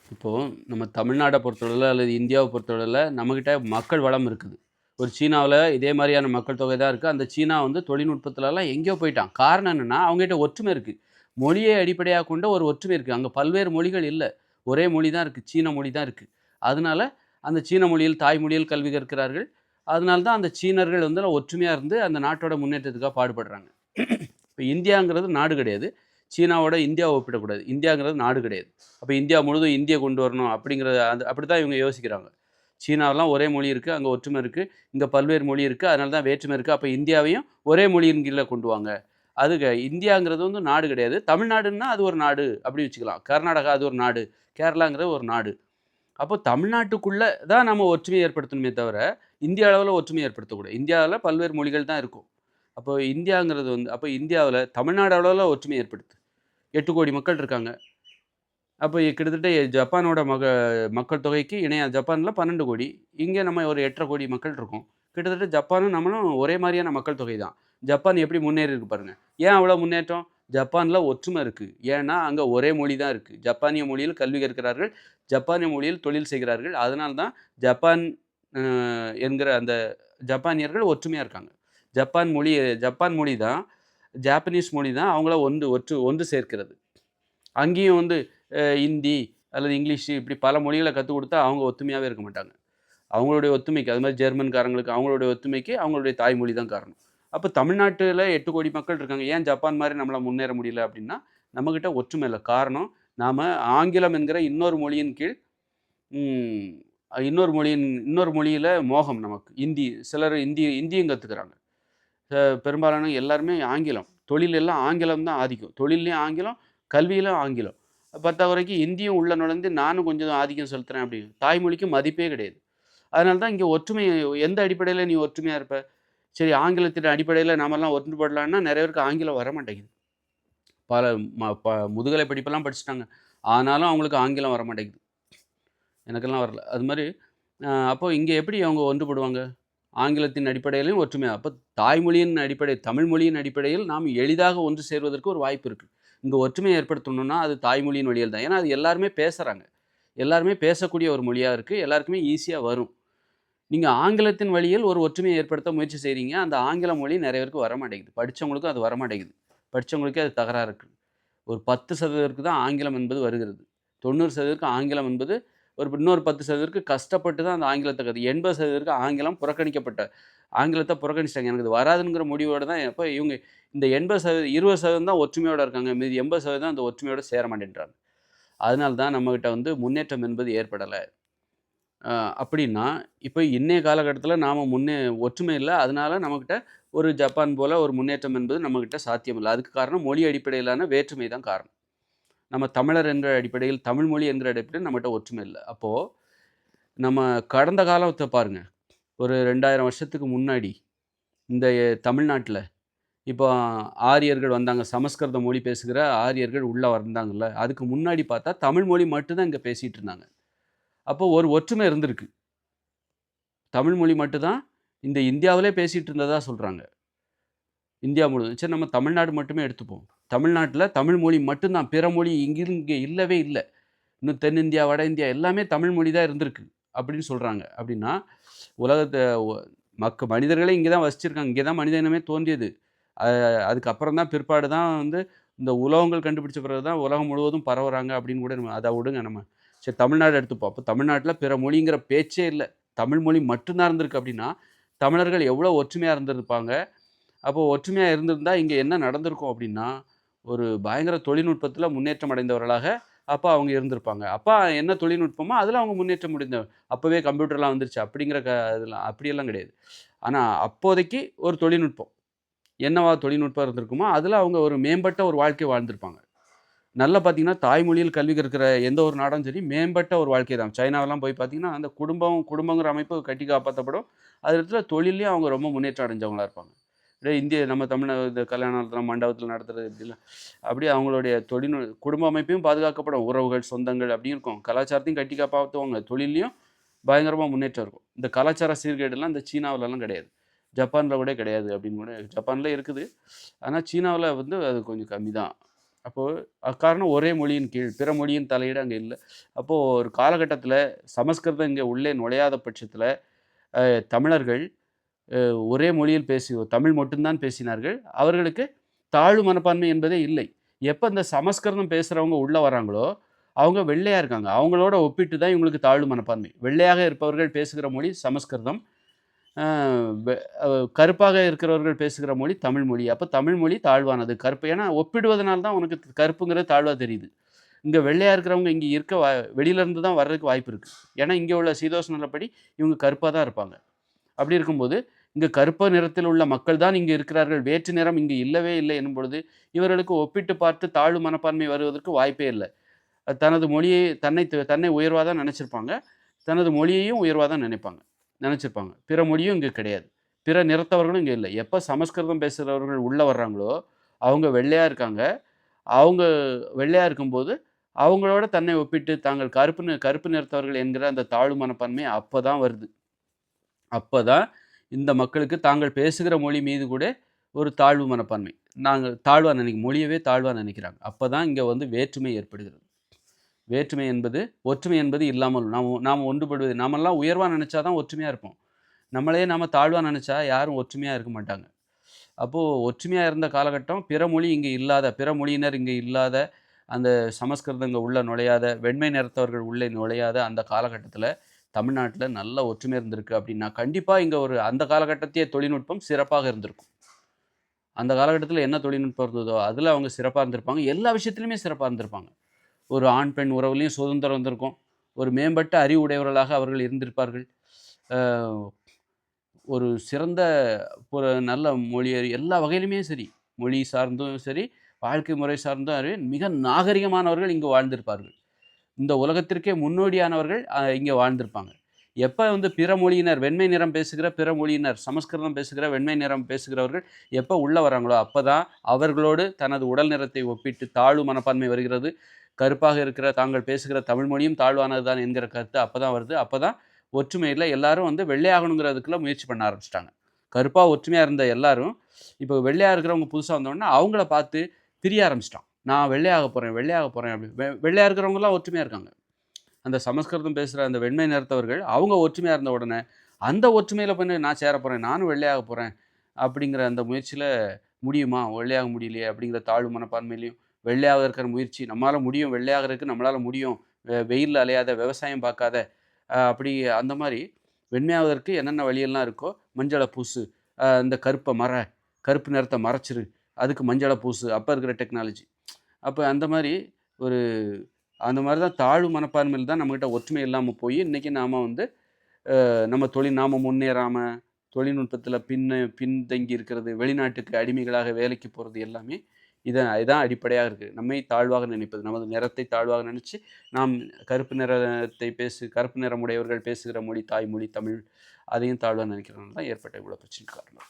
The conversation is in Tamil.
இப்போது நம்ம தமிழ்நாட்டை பொறுத்தளவுல அல்லது இந்தியாவை பொறுத்தளவுல நம்மக்கிட்ட மக்கள் வளம் இருக்குது. ஒரு சீனாவுல இதே மாதிரியான மக்கள் தொகை தான் இருக்கு. அந்த சீனா வந்து தொழில்நுட்பத்துலலாம் எங்கேயோ போயிட்டான். காரணம் என்னன்னா, அவங்ககிட்ட ஒற்றுமை இருக்கு. மொழியை அடிப்படையாகக் கொண்ட ஒரு ஒற்றுமை இருக்கு. அங்க பல்வேறு மொழிகள் இல்ல. ஒரே மொழி தான் இருக்கு. சீன மொழி தான் இருக்கு. அதனால அந்த சீன மொழியில் தாய்மொழியில் கல்வி கற்கிறார்கள். அதனால தான் அந்த சீனர்கள் வந்து ஒற்றுமையா இருந்து அந்த நாட்டோட முன்னேற்றத்துக்காக பாடுபடுறாங்க. இப்ப இந்தியாங்கிறது நாடு கிடையாது. சீனாவோட இந்தியாவ ஒப்பிடக்கூடாது. இந்தியாங்கிறது நாடு கிடையாது. அப்ப இந்தியா முழுதும் இந்திய கொண்டு வரணும் அப்படிங்கிறத அப்படித்தான் இவங்க யோசிக்கிறாங்க. சீனாவெல்லாம் ஒரே மொழி இருக்கு. அங்க ஒற்றுமை இருக்கு. இங்க பல்வேறு மொழி இருக்கு. அதனால தான் வேற்றுமை இருக்கு. அப்ப இந்தியாவையும் ஒரே மொழியின் கீழ கொண்டு வாங்க. இந்தியாங்கிறது வந்து நாடு கிடையாது. தமிழ்நாடுன்னா அது ஒரு நாடு அப்படி வச்சுக்கலாம். கர்நாடகா அது ஒரு நாடு. கேரளாங்கிறது ஒரு நாடு. அப்போ தமிழ்நாட்டுக்குள்ள தான் நம்ம ஒற்றுமையை ஏற்படுத்தணுமே தவிர, இந்திய அளவுல ஒற்றுமையை ஏற்படுத்தக்கூடாது. இந்தியாவுல பல்வேறு மொழிகள் தான் இருக்கும். அப்போ இந்தியாங்கிறது வந்து அப்ப இந்தியாவுல தமிழ்நாடு அளவுல ஒற்றுமை ஏற்படுத்து. 8,00,00,000 மக்கள் இருக்காங்க. அப்ப கிட்டத்தட்ட ஜப்பானோட மக்கள் தொகைக்கு இணையா ஜப்பான்ல 12,00,00,000. இங்க நம்ம ஒரு 8,50,00,000 மக்கள் இருக்கோம். கிட்டத்தட்ட ஜப்பானும் நம்மளும் ஒரே மாரியான மக்கள் தொகை தான். ஜப்பான் எப்படி முன்னேறியிருக்கு பாருங்க. ஏன் அவ்வளோ முன்னேற்றம்? ஜப்பான்ல ஒற்றுமை இருக்கு. ஏன்னா, அங்க ஒரே மொழி தான் இருக்கு. ஜப்பானிய மொழியில் கல்வி கற்கிறார்கள். ஜப்பானிய மொழியில் தொழில் செய்கிறார்கள். அதனால தான் ஜப்பான் அ என்கிற அந்த ஜப்பானியர்கள் ஒற்றுமையா இருக்காங்க. ஜப்பான் மொழி தான் ஜாப்பனீஸ் மொழி தான் அவங்கள ஒன்று சேர்க்கிறது. அங்கேயும் வந்து ஹிந்தி அல்லது இங்கிலீஷ் இப்படி பல மொழிகள கத்துக் குடுத்தா அவங்க ஒத்துமையாவே இருக்க மாட்டாங்க. அவங்களுடைய ஒத்துமைக்கு அது மாரி ஜெர்மன்காரங்களுக்கு அவங்களுடைய ஒத்துமைக்கு அவங்களுடைய தாய்மொழி தான் காரணம். அப்ப தமிழ்நாட்டுல 8,00,00,000 மக்கள் இருக்காங்க. ஏன் ஜப்பான் மாரி நம்மளால முன்னேற முடியல அப்படின்னா, நம்மகிட்ட ஒற்றுமை இல்ல. காரணம் நாம ஆங்கிலம் என்கிற இன்னொரு மொழியின் கீழ் ம் இன்னொரு மொழியில மோகம் நமக்கு. சிலர் இந்தியும் கத்துக்கிறாங்க. பெரும்பாலான எல்லாருமே ஆங்கிலம். தொழில் எல்லாம் ஆங்கிலம் தான் ஆதிக்கம். தொழில்லயும் ஆங்கிலம், கல்வியிலும் ஆங்கிலம். பத்தாக்குறைக்கு இந்தியும் உள்ள நுழைந்து நானும் கொஞ்சம் ஆதிக்கம் செலுத்துறேன் அப்படின்னு. தாய்மொழிக்கு மதிப்பே கிடையாது. அதனால தான் இங்க ஒற்றுமை எந்த அடிப்படையில நீ ஒற்றுமையா இருப்ப? சரி ஆங்கிலத்தின் அடிப்படையில நாமெல்லாம் ஒன்றுபடலான்னா நெறைய பேருக்கு ஆங்கிலம் வரமாட்டேங்குது. பல ம ப முதுகலை படிப்பெல்லாம் படிச்சுட்டாங்க. ஆனாலும் அவங்களுக்கு ஆங்கிலம் வரமாட்டேங்குது. எனக்கெல்லாம் வரல. அது மாரி அப்போ இங்க எப்படி அவங்க ஒன்றுபடுவாங்க? ஆங்கிலத்தின் அடிப்படையிலும் ஒற்றுமையா அப்ப தாய்மொழியின் அடிப்படை தமிழ் மொழியின் அடிப்படையில் நாம் எளிதாக ஒன்று சேர்வதற்கு ஒரு வாய்ப்பு இருக்கு. இங்க ஒற்றுமையை ஏற்படுத்தணும்னா, அது தாய்மொழியின் வழியில் தான். ஏன்னா, அது எல்லாருமே பேசுறாங்க. எல்லாருமே பேசக்கூடிய ஒரு மொழியா இருக்கு. எல்லாருக்குமே ஈஸியா வரும். நீங்க ஆங்கிலத்தின் வழியில் ஒரு ஒற்றுமையை ஏற்படுத்த முயற்சி செய்றீங்க. அந்த ஆங்கில மொழி நெறைய பேருக்கு வரமாட்டேங்குது. படிச்சவங்களுக்கும் அது வரமாட்டேங்குது. படிச்சவங்களுக்கே அது தகராறு இருக்கு. ஒரு 10% தான் ஆங்கிலம் என்பது வருகிறது. 90% ஆங்கிலம் என்பது இன்னொரு 10% கஷ்டப்பட்டு தான் அந்த ஆங்கிலத்த 80% ஆங்கிலம் புறக்கணிக்கப்பட்ட ஆங்கிலத்த புறக்கணிச்சுட்டாங்க. எனக்கு இது வராதுங்கிற முடிவோட தான் அப்ப இவங்க இந்த 80% 20% தான் ஒற்றுமையோட இருக்காங்க. மீதி 80% அந்த ஒற்றுமையோட சேர மாட்டேன்றாங்க. அதனால தான் நம்மகிட்ட வந்து முன்னேற்றம் என்பது ஏற்படல. அ அப்படின்னா, இப்ப இன்னைய காலகட்டத்தில நாம ஒற்றுமை இல்ல. அதனால நம்மகிட்ட ஒரு ஜப்பான் போல ஒரு முன்னேற்றம் என்பது நம்மகிட்ட சாத்தியமில்ல. அதுக்கு காரணம் மொழி அடிப்படையிலான வேற்றுமை தான் காரணம். நம்ம தமிழர் என்ற அடிப்படையில், தமிழ் மொழி என்கிற அடிப்படையில் நம்மட்ட ஒற்றுமை இல்ல. அப்போ நம்ம கடந்த காலத்த பாருங்க. ஒரு 2000 வருஷத்துக்கு முன்னாடி இந்த தமிழ்நாட்ல இப்போ ஆரியர்கள் வந்தாங்க. சமஸ்கிருத மொழி பேசுகிற ஆரியர்கள் உள்ள வந்தாங்கல்ல. அதுக்கு முன்னாடி பார்த்தா தமிழ் மொழி மட்டும் தான் இங்க பேசிட்டு இருந்தாங்க. அப்போ ஒரு ஒற்றுமை இருந்திருக்கு. தமிழ் மொழி மட்டும் தான் இந்த இந்தியாவிலே பேசிட்டு இருந்ததா சொல்றாங்க. இந்தியா முழுவதும். சரி நம்ம தமிழ்நாடு மட்டுமே எடுத்துப்போம். தமிழ்நாட்ல தமிழ் மொழி மட்டும் தான். பிற மொழி இங்க இல்லவே இல்ல. இன்னும் தென்னிந்தியா, வட இந்தியா எல்லாமே தமிழ் மொழி தான் இருந்திருக்கு. அப்படின்னு சொல்றாங்க. அப்படின்னா, உலகத்த ஒ மனிதர்களே இங்க தான் வசிச்சிருக்காங்க. இங்க தான் மனித இனமே தோன்றியது. அ அதுக்கப்புறம் தான் பிற்பாடு தான் வந்து இந்த உலோகங்கள் கண்டுபிடிச்ச பிறகு தான் உலகம் முழுவதும் பரவுறாங்க அப்படின்னு கூட அத விடுங்க நம்ம. சரி தமிழ்நாடு எடுத்துப்போம். அப்ப தமிழ்நாட்ல பிற மொழிங்கிற பேச்சே இல்ல. தமிழ் மொழி மட்டும் தான் இருந்திருக்கு அப்படின்னா, தமிழர்கள் எவ்வளோ ஒற்றுமையா இருந்திருப்பாங்க. அப்போ ஒற்றுமையா இருந்திருந்தா இங்க என்ன நடந்திருக்கும் அப்படின்னா, ஒரு பயங்கர தொழில்நுட்பத்தில முன்னேற்றம் அடைந்தவர்களாக அப்ப அவங்க இருந்திருப்பாங்க. அப்ப என்ன தொழில்நுட்பமோ அதில அவங்க முன்னேற்றம் அப்பவே கம்ப்யூட்டர்லாம் வந்துருச்சு அப்படிங்கிற இதெல்லாம் அப்படியெல்லாம் கிடையாது. ஆனா அப்போதைக்கு ஒரு தொழில்நுட்பம். என்னவா தொழில்நுட்பம் இருந்திருக்குமோ, அதில அவங்க ஒரு மேம்பட்ட ஒரு வாழ்க்கை வாழ்ந்திருப்பாங்க. நல்லா பார்த்தீங்கன்னா, தாய்மொழியில் கல்வி கற்கிற எந்த ஒரு நாடும் சரி, மேம்பட்ட ஒரு வாழ்க்கை தான். சைனாவெல்லாம் போய் பார்த்தீங்கன்னா, அந்த குடும்பங்கிற அமைப்பு கட்டி காப்பாத்தப்படும். அது இடத்துல தொழில்லயும் அவங்க ரொம்ப முன்னேற்றம் அடைஞ்சவங்களா இருப்பாங்க. இதே நம்ம இந்த கல்யாணத்துல மண்டபத்தில நடத்துறது இப்படிலாம் அப்படியே அவங்களுடைய குடும்ப அமைப்பையும் பாதுகாக்கப்படும். உறவுகள், சொந்தங்கள் அப்படி இருக்கும். கலாச்சாரத்தையும் கட்டி காப்பாத்துவாங்க. தொழில்லயும் பயங்கரமா முன்னேற்றம் இருக்கும். இந்த கலாச்சார சீர்கேடுலாம் இந்த சீனாவுலலாம் கிடையாது. ஜப்பான்ல கூட கிடையாது அப்படின்னு கூட ஜப்பான்ல இருக்குது. ஆனா சீனாவுல வந்து அது கொஞ்சம் கம்மி தான். அப்போது அக்காரணம் ஒரே மொழியின் கீழ் பிற மொழியின் தலையீடு அங்கே இல்லை. அப்போது ஒரு காலகட்டத்தில் சமஸ்கிருதம் இங்கே உள்ளே நுழையாத பட்சத்தில் தமிழர்கள் ஒரே மொழியில் தமிழ் மட்டும்தான் பேசினார்கள். அவர்களுக்கு தாழ்வு மனப்பான்மை என்பதே இல்லை. எப்போ இந்த சமஸ்கிருதம் பேசுகிறவங்க உள்ளே வராங்களோ, அவங்க வெள்ளையா இருக்காங்க. அவங்களோட ஒப்பிட்டு தான் இவங்களுக்கு தாழ்வு மனப்பான்மை. வெள்ளையாக இருப்பவர்கள் பேசுகிற மொழி சமஸ்கிருதம். அ வெ அ கருப்பாக இருக்கிறவர்கள் பேசுகிற மொழி தமிழ் மொழி. அப்போ தமிழ் மொழி தாழ்வானது. கருப்பு ஏன்னா ஒப்பிடுவதனால தான் உனக்கு கருப்புங்கிறது தாழ்வா தெரியுது. இங்க வெள்ளையா இருக்கிறவங்க இங்க இருக்க வெளியில இருந்து தான் வர்றதுக்கு வாய்ப்பு இருக்கு. ஏன்னா இங்க உள்ள சீதோஷ்ண நிலப்படி இவங்க கருப்பா தான் இருப்பாங்க. அப்படி இருக்கும்போது, இங்க கருப்பு நிறத்தில் உள்ள மக்கள் தான் இங்கு இருக்கிறார்கள். வேற்று நிறம் இங்கு இல்லவே இல்லை எனும் பொழுது, இவர்களுக்கு ஒப்பிட்டு பார்த்து தாழ்வு மனப்பான்மை வருவதற்கு வாய்ப்பே இல்ல. தனது மொழியை தன்னை உயர்வா தான் நெனச்சிருப்பாங்க. தனது மொழியையும் உயர்வா தான் நெனச்சிருப்பாங்க. பிற மொழியும் இங்க கிடையாது. பிற நிறத்தவர்களும் இங்க இல்ல. எப்ப சமஸ்கிருதம் பேசுறவர்கள் உள்ள வர்றாங்களோ, அவங்க வெள்ளையா இருக்காங்க. அவங்க வெள்ளையா இருக்கும்போது, அவங்களோட தன்னை ஒப்பிட்டு தாங்கள் கருப்பு நிறத்தவர்கள் என்கிற அந்த தாழ்வு மனப்பான்மை அப்பதான் வருது. அப்பதான் இந்த மக்களுக்கு தாங்கள் பேசுகிற மொழி மீது கூட ஒரு தாழ்வு மனப்பான்மை. மொழியவே தாழ்வா நினைக்கிறாங்க. அப்பதான் இங்க வந்து வேற்றுமை ஏற்படுகிறது. வேற்றுமை என்பது ஒற்றுமை என்பது இல்லாமல் நாம ஒன்றுபடுவது நாமெல்லாம் உயர்வா நினைச்சா தான் ஒற்றுமையா இருப்போம். நம்மளையே நாம தாழ்வா நினைச்சா யாரும் ஒற்றுமையா இருக்க மாட்டாங்க. அப்போ ஒற்றுமையா இருந்த காலகட்டம் பிற மொழியினர் இங்க இல்லாத, அந்த சமஸ்கிருதம் இங்க உள்ள நுழையாத, வெண்மை நிறத்தவர்கள் உள்ளே நுழையாத அந்த காலகட்டத்தில தமிழ்நாட்டில நல்ல ஒற்றுமை இருந்திருக்கு அப்படின்னா, கண்டிப்பா இங்க அந்த காலகட்டத்திய தொழில்நுட்பம் சிறப்பாக இருந்திருக்கும். அந்த காலகட்டத்தில என்ன தொழில்நுட்பம் இருந்ததோ, அதில அவங்க சிறப்பா இருந்திருப்பாங்க. எல்லா விஷயத்திலுமே சிறப்பா இருந்திருப்பாங்க. ஒரு ஆண், பெண் உறவுலயும் சுதந்திரம் இருந்திருக்கும். ஒரு மேம்பட்ட அறிவு உடையவர்களாக அவர்கள் இருந்திருப்பார்கள். அ ஒரு சிறந்த நல்ல மொழி எல்லா வகையிலுமே சரி, மொழி சார்ந்தும் சரி, வாழ்க்கை முறை சார்ந்தும் மிக நாகரிகமானவர்கள் இங்கு வாழ்ந்திருப்பார்கள். இந்த உலகத்திற்கே முன்னோடியானவர்கள் இங்க வாழ்ந்திருப்பாங்க. எப்ப வந்து பிற மொழியினர், வெண்மை நிறம் பேசுகிற பிற மொழியினர், சமஸ்கிருதம் பேசுகிற வெண்மை நிறம் பேசுகிறவர்கள் எப்ப உள்ள வராங்களோ, அப்பதான் அவர்களோடு தனது உடல் நிறத்தை ஒப்பிட்டு தாழ்வு மனப்பான்மை வருகிறது. கருப்பாக இருக்கிற தாங்கள் பேசுகிற தமிழ் மொழியும் தாழ்வானது தான் என்கிற கருத்து அப்பதான் வருது. அப்பதான் ஒற்றுமையில எல்லாரும் வந்து வெள்ளையாகணுங்கிறதுக்குள்ள முயற்சி பண்ண ஆரம்பிச்சுட்டாங்க. கருப்பா ஒற்றுமையா இருந்த எல்லாரும், இப்போ வெள்ளையா இருக்கிறவங்க புதுசா வந்தோனே, அவங்கள பார்த்து பிரிய ஆரம்பிச்சுட்டான். நான் வெள்ளையாக போறேன், வெள்ளையாக போறேன் அப்படி. வெள்ளையா இருக்கிறவங்கலாம் ஒற்றுமையா இருக்காங்க. அந்த சமஸ்கிருதம் பேசுற அந்த வெண்மை நிறத்தவர்கள், அவங்க ஒற்றுமையா இருந்த உடனே, அந்த ஒற்றுமையில போய் நான் சேர போறேன், நானும் வெள்ளையாக போறேன் அப்படிங்கிற அந்த முயற்சியில முடியுமா? வெள்ளையாக முடியலையே அப்படிங்கிற தாழ்வு மனப்பான்மையிலயும், வெள்ளையாக இருக்கிற முயற்சி நம்மளால முடியும், வெள்ளையாகறதுக்கு நம்மளால முடியும். வெயில்ல அலையாத, விவசாயம் பார்க்காத, அப்படி அந்த மாரி வெண்மையாவதற்கு என்னென்ன வழியெல்லாம் இருக்கோ, மஞ்சள பூசு, இந்த கருப்பு நிறத்த மறைச்சிரு, அதுக்கு மஞ்சள பூசு, அப்ப இருக்கிற டெக்னாலஜி. அப்ப அந்த மாரி ஒரு அந்த மாரி தான் தாழ்வு மனப்பான்மையில தான் நம்மகிட்ட ஒற்றுமை இல்லாம போயி, இன்னைக்கு நாம வந்து நாம முன்னேறாம, தொழில்நுட்பத்தில பின்தங்கி இருக்கிறது, வெளிநாட்டுக்கு அடிமைகளாக வேலைக்கு போறது எல்லாமே இதான் அடிப்படையாக இருக்கு. நம்மை தாழ்வாக நினைப்பது. நமது நிறத்தை தாழ்வாக நினைச்சு, நாம் கருப்பு நிறமுடையவர்கள் பேசுகிற மொழி தாய்மொழி தமிழ். அதையும் தாழ்வா நினைக்கிறதுனால தான் ஏற்பட்ட இவ்வளோ பிரச்சனைக்கு காரணம்.